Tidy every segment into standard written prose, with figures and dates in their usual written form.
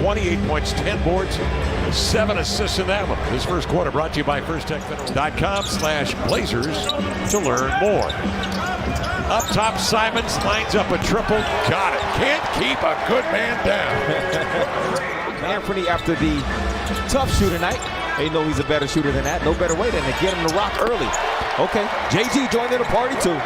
28 points, 10 boards, 7 assists in that one. This first quarter brought to you by FirstTechFederal.com/Blazers to learn more. Up top, Simons lines up a triple. Got it. Can't keep a good man down. Anthony, after the tough shooter night, they know he's a better shooter than that. No better way than to get him to rock early. Okay, JG joined in the party too.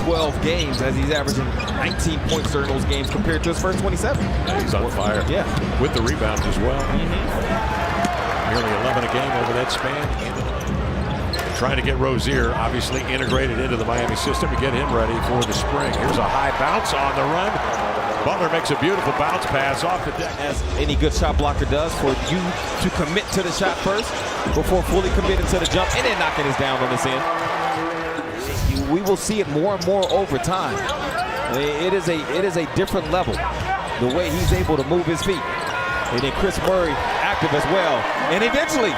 12 games as he's averaging 19 points during those games compared to his first 27. Yeah, he's on fire. Yeah. With the rebounds as well. Nearly 11 a game over that span. Trying to get Rozier obviously integrated into the Miami system to get him ready for the spring. Here's a high bounce on the run. Butler makes a beautiful bounce pass off the deck. As any good shot blocker does, for you to commit to the shot first before fully committing to the jump and then knocking us down on this end. We will see it more and more over time. It is a different level, the way he's able to move his feet. And then Chris Murray active as well. And eventually,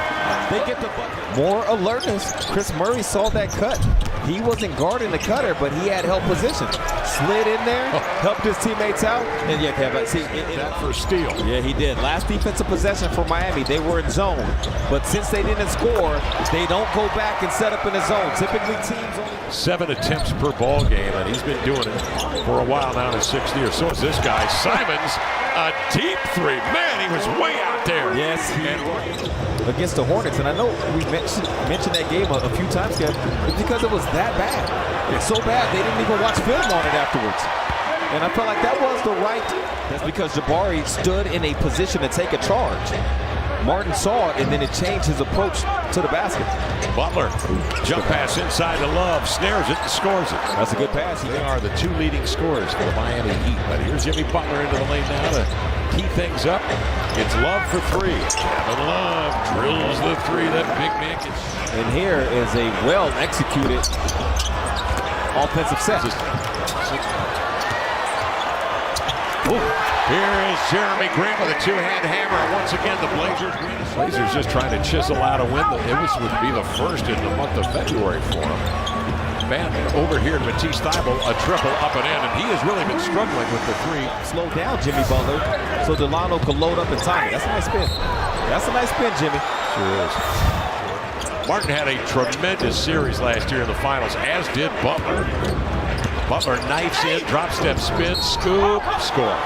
they get the bucket. More alertness. Chris Murray saw that cut. He wasn't guarding the cutter, but he had help position. Slid in there, helped his teammates out, and yeah, see that for steal. Yeah, he did. Last defensive possession for Miami, they were in zone, but since they didn't score, they don't go back and set up in the zone. Typically, teams only 7 attempts per ball game, and he's been doing it for a while now in his 6th year. So is this guy, Simons, a deep three. Man, he was way out there. Yes, he against the Hornets, and I know we mentioned that game a few times, Kev. It's because it was that bad. It's so bad they didn't even watch film on it afterwards. And I felt like that was the right. That's because Jabari stood in a position to take a charge. Martin saw it, and then it changed his approach to the basket. Butler, jump pass inside to Love, snares it and scores it. That's a good pass. They are the 2 leading scorers for the Miami Heat. But here's Jimmy Butler into the lane now to key things up. It's Love for 3. Kevin Love drills the 3 that big man gets. And here is a well-executed offensive set. Here is Jeremy Grant with a 2-hand hammer. Once again, the Blazers just trying to chisel out a win. It would be the first in the month of February for him. Man, over here to Matisse Thybulle, a triple up and in, and he has really been struggling with the 3. Slow down, Jimmy Butler, so Delano can load up and time it. That's a nice spin. That's a nice spin, Jimmy. Sure is. Martin had a tremendous series last year in the finals, as did Butler. Butler knifes in, drop step spin, scoop, score.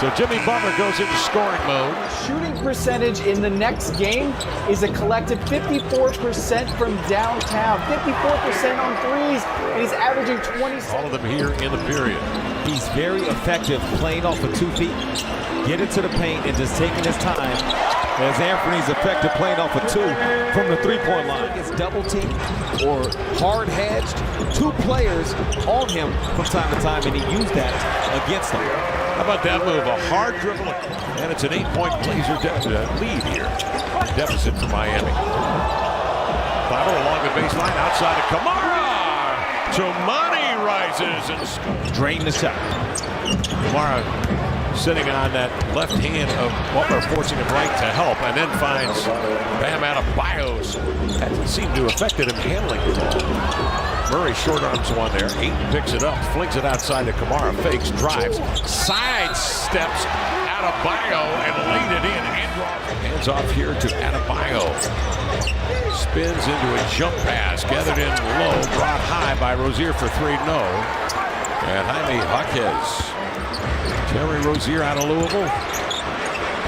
So Jimmy Butler goes into scoring mode. Shooting percentage in the next game is a collective 54% from downtown, 54% on threes, and he's averaging 20. All of them here in the period. He's very effective playing off of 2 feet, get into the paint and just taking his time. As Anthony's effective playing off of 2 from the 3-point line. It's double teamed or hard hedged. 2 players on him from time to time, and he used that against them. How about that move? A hard dribble, and it's an 8-point Blazer lead here. Deficit for Miami. Thybulle along the baseline, outside of Kamara. Chomani rises and scores. Drain the shot. Kamara sitting on that left hand of Butler, forcing him right to help, and then finds Bam Adebayo. Hasn't seemed to have affected him handling the ball. Murray short arms one there. Ayton picks it up, flings it outside to Kamara, fakes, drives, side steps Adebayo and laid it in. Hands off here to Adebayo. Spins into a jump pass, gathered in low, brought high by Rozier for 3, no. And Jaime Jaquez. Terry Rozier out of Louisville.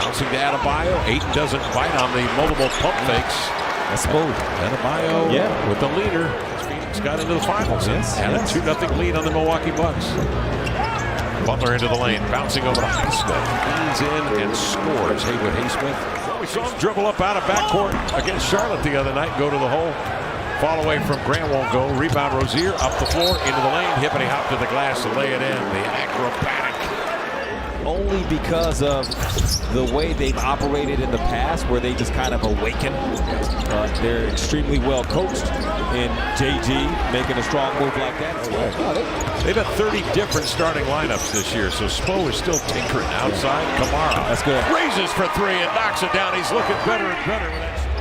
Bouncing to Adebayo. Ayton doesn't bite on the multiple pump fakes. That's smooth. Adebayo with the leader. Phoenix got into the finals and a 2-0 lead on the Milwaukee Bucks. Butler into the lane, bouncing over to Highsmith. Leans in and scores. Haywood Highsmith. Well, we saw him dribble up out of backcourt against Charlotte the other night, go to the hole. Fall away from Grant won't go. Rebound Rozier up the floor into the lane. Hippity hop to the glass to lay it in. The acrobatic. Only because of the way they've operated in the past, where they just kind of awaken. They're extremely well coached, and JG making a strong move like that. They've had 30 different starting lineups this year, so Spo is still tinkering outside. Kamara. That's good. Raises for 3 and knocks it down. He's looking better and better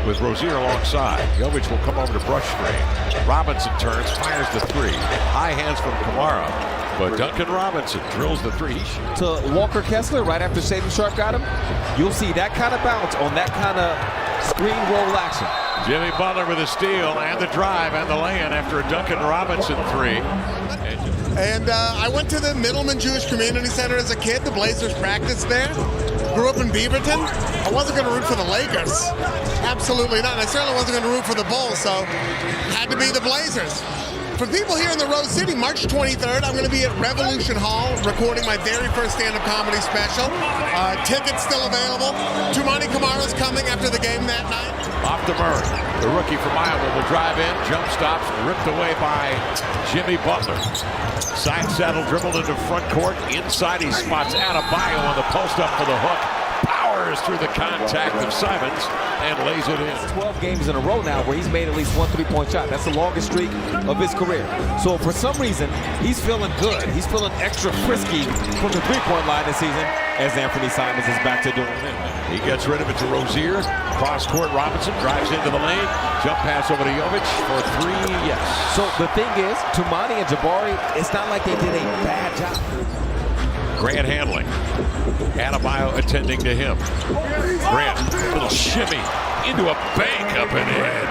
with Rozier alongside. Jovic will come over to brush screen. Robinson turns, fires the 3. High hands from Kamara. But Duncan Robinson drills the three. To Walker Kessler right after Shaedon Sharpe got him. You'll see that kind of bounce on that kind of screen roll action. Jimmy Butler with a steal and the drive and the lay-in after a Duncan Robinson three. And I went to the Middleman Jewish Community Center as a kid. The Blazers practiced there. Grew up in Beaverton. I wasn't going to root for the Lakers. Absolutely not. And I certainly wasn't going to root for the Bulls, so had to be the Blazers. For people here in the Rose City, March 23rd, I'm going to be at Revolution Hall recording my very first stand-up comedy special. Tickets still available. Tumani Kamara's coming after the game that night. Off to Murray. The rookie from Iowa will drive in. Jump stops, ripped away by Jimmy Butler. Side saddle dribbled into front court. Inside he spots Adebayo on the post up for the hook. Powers through the contact of Simons and lays it in. 12 games in a row now where he's made at least one three-point shot. That's the longest streak of his career. So for some reason, he's feeling good. He's feeling extra frisky from the three-point line this season as Anthony Simons is back to doing it. He gets rid of it to Rozier. Cross court, Robinson drives into the lane. Jump pass over to Jovic for three, yes. So the thing is, Tumani and Jabari, it's not like they did a bad job. Grant handling. Adebayo attending to him. Grant, little shimmy into a bank up and in.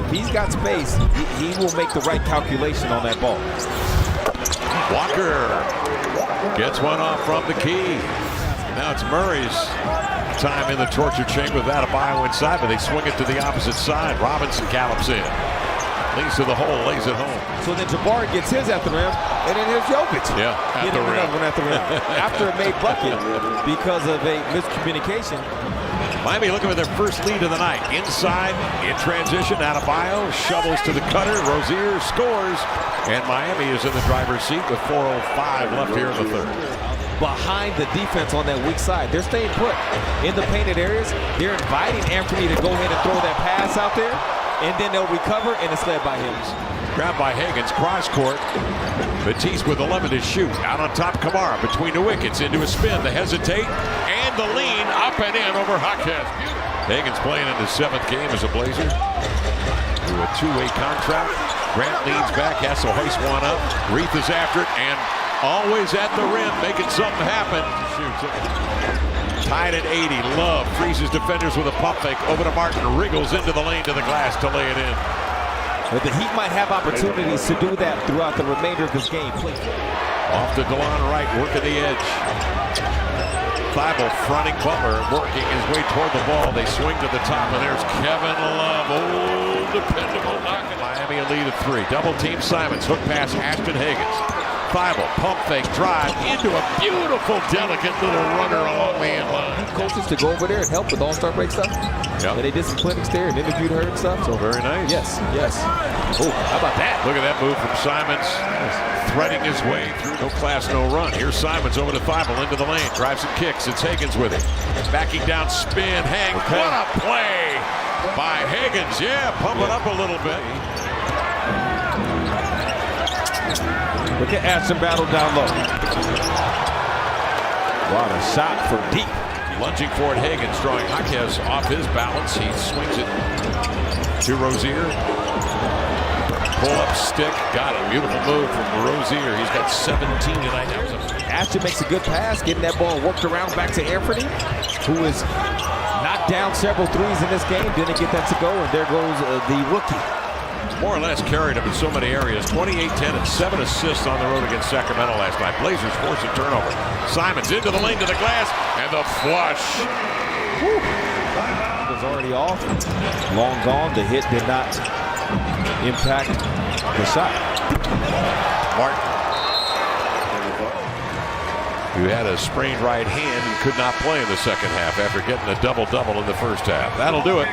If he's got space, he will make the right calculation on that ball. Walker gets one off from the key. Now it's Murray's time in the torture chamber with Adebayo inside, but they swing it to the opposite side. Robinson gallops in. Leads to the hole, lays it home. So then Jabari gets his at the rim, and then here's Jovic. Yeah, at the rim. Another one at the rim. After a made bucket because of a miscommunication. Miami looking for their first lead of the night. Inside, in transition, Adebayo shovels to the cutter. Rozier scores, and Miami is in the driver's seat with 4:05 left here in the third. Behind the defense on that weak side, they're staying put in the painted areas. They're inviting Anthony to go ahead and throw that pass out there, and then they'll recover, and it's led by him. Grabbed by Higgins, cross court. Matisse with 11 to shoot. Out on top, Kamara between the wickets into a spin. The hesitate and the lean up and in over Jaquez. Higgins playing in his 7th game as a Blazer. Through a two-way contract. Grant leans back, has to hoist one up. Reith is after it and always at the rim, making something happen. Shoots it. Tied at 80. Love freezes defenders with a pump fake. Over to Martin. Wriggles into the lane to the glass to lay it in. But the Heat might have opportunities to do that throughout the remainder of this game. Off to DeLon Wright, working the edge. Thibault fronting Butler, working his way toward the ball. They swing to the top, and there's Kevin Love. Oh, dependable. Miami a lead of 3. Double team Simons. Hook pass, Ashton Higgins. Thibault, pump fake, drive into a beautiful, delicate little runner along the end line. Coaches to go over there and help with All-Star break stuff. Yep. And they did some clinics there and interviewed her and stuff. So very nice. Yes, yes. Oh, how about that? Look at that move from Simons. Threading his way through. No class, no run. Here's Simons over to Thibault into the lane. Drives and kicks. It's Higgins with it. Backing down, spin, hang. Okay. What a play by Higgins. Yeah, pump it up a little bit. Look at Ashton battle down low. What a shot from deep. Lunging for it, Higgins drawing Jaquez off his balance. He swings it to Rozier. Pull up stick. Got it. Beautiful move from Rozier. He's got 17 tonight. Ashton makes a good pass, getting that ball worked around back to Anthony, who has knocked down several threes in this game. Didn't get that to go, and there goes the rookie. More or less carried him in so many areas. 28-10 and 7 assists on the road against Sacramento last night. Blazers force a turnover. Simons into the lane to the glass, and the flush. Woo. Was already off. Long gone. The hit did not impact the shot. Martin, who had a sprained right hand and could not play in the second half after getting a double-double in the first half. That'll do it.